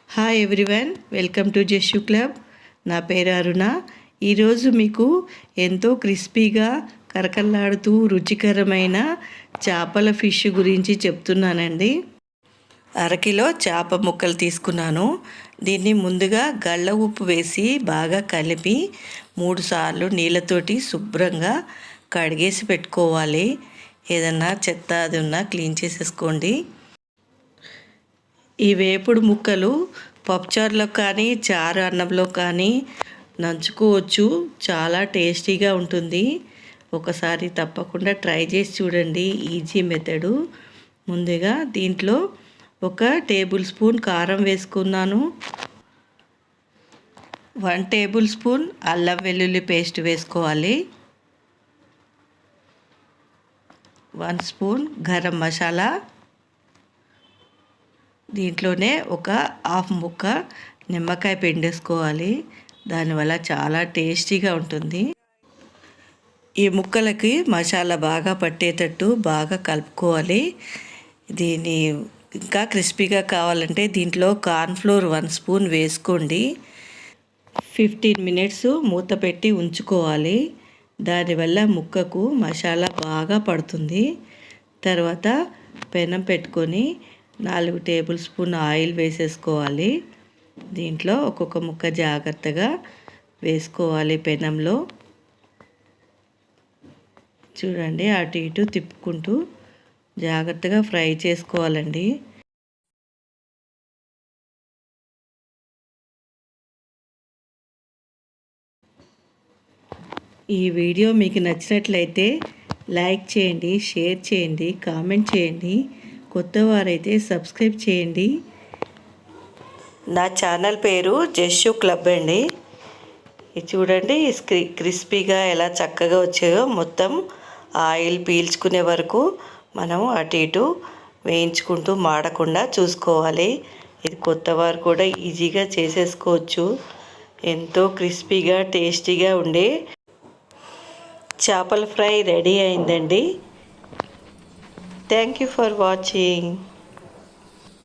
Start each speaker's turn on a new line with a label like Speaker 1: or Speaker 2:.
Speaker 1: Hi everyone, welcome to chess club. నా పేరు అరుణ. ఈరోజు మీకు ఎంతో క్రిస్పీగా కరకల్లాడుతూ రుచికరమైన చేపల ఫిష్ గురించి చెప్తున్నానండి. అరకిలో చేప ముక్కలు తీసుకున్నాను. దీన్ని ముందుగా గళ్ళ ఉప్పు వేసి బాగా కలిపి 3 సార్లు నీళ్ళతోటి శుభ్రంగా కడిగేసి పెట్టుకోవాలి. ఏదన్నా చెత్త అది ఉన్నా క్లీన్ చేసేసుకోండి. ఈ వేపుడు ముక్కలు పప్పుచారులో కానీ చారు అన్నంలో కానీ నంచుకోవచ్చు. చాలా టేస్టీగా ఉంటుంది. ఒకసారి తప్పకుండా ట్రై చేసి చూడండి. Easy method. ముందుగా దీంట్లో 1 టేబుల్ స్పూన్ కారం వేసుకున్నాను. 1 టేబుల్ స్పూన్ అల్లం వెల్లుల్లి పేస్ట్ వేసుకోవాలి. 1 స్పూన్ గరం మసాలా. దీంట్లోనే 1/2 ముక్క నిమ్మకాయ పిండేసుకోవాలి. దానివల్ల చాలా టేస్టీగా ఉంటుంది. ఈ ముక్కలకి మసాలా బాగా పట్టేటట్టు బాగా కలుపుకోవాలి. దీన్ని ఇంకా క్రిస్పీగా కావాలంటే దీంట్లో కార్న్ఫ్లోర్ 1 స్పూన్ వేసుకోండి. 15 మినిట్స్ మూత పెట్టి ఉంచుకోవాలి. దానివల్ల ముక్కకు మసాలా బాగా పడుతుంది. తర్వాత పెనం పెట్టుకొని 4 టేబుల్ స్పూన్ ఆయిల్ వేసేసుకోవాలి. దీంట్లో ఒక్కొక్క ముక్క జాగ్రత్తగా వేసుకోవాలి. పెనంలో చూడండి, అటు ఇటు తిప్పుకుంటూ జాగ్రత్తగా ఫ్రై చేసుకోవాలండి. ఈ వీడియో మీకు నచ్చినట్లయితే లైక్ చేయండి, షేర్ చేయండి, కామెంట్ చేయండి. కొత్త వారైతే సబ్స్క్రైబ్ చేయండి. నా ఛానల్ పేరు జెస్సు క్లబ్ అండి. ఇది చూడండి, క్రిస్పీగా ఎలా చక్కగా వచ్చాయో. మొత్తం ఆయిల్ పీల్చుకునే వరకు మనం అటు ఇటు వేయించుకుంటూ మాడకుండా చూసుకోవాలి. ఇది కొత్త వారు కూడా ఈజీగా చేసేసుకోవచ్చు. ఎంతో క్రిస్పీగా టేస్టీగా ఉండే చేపల ఫ్రై రెడీ అయిందండి. Thank you for watching.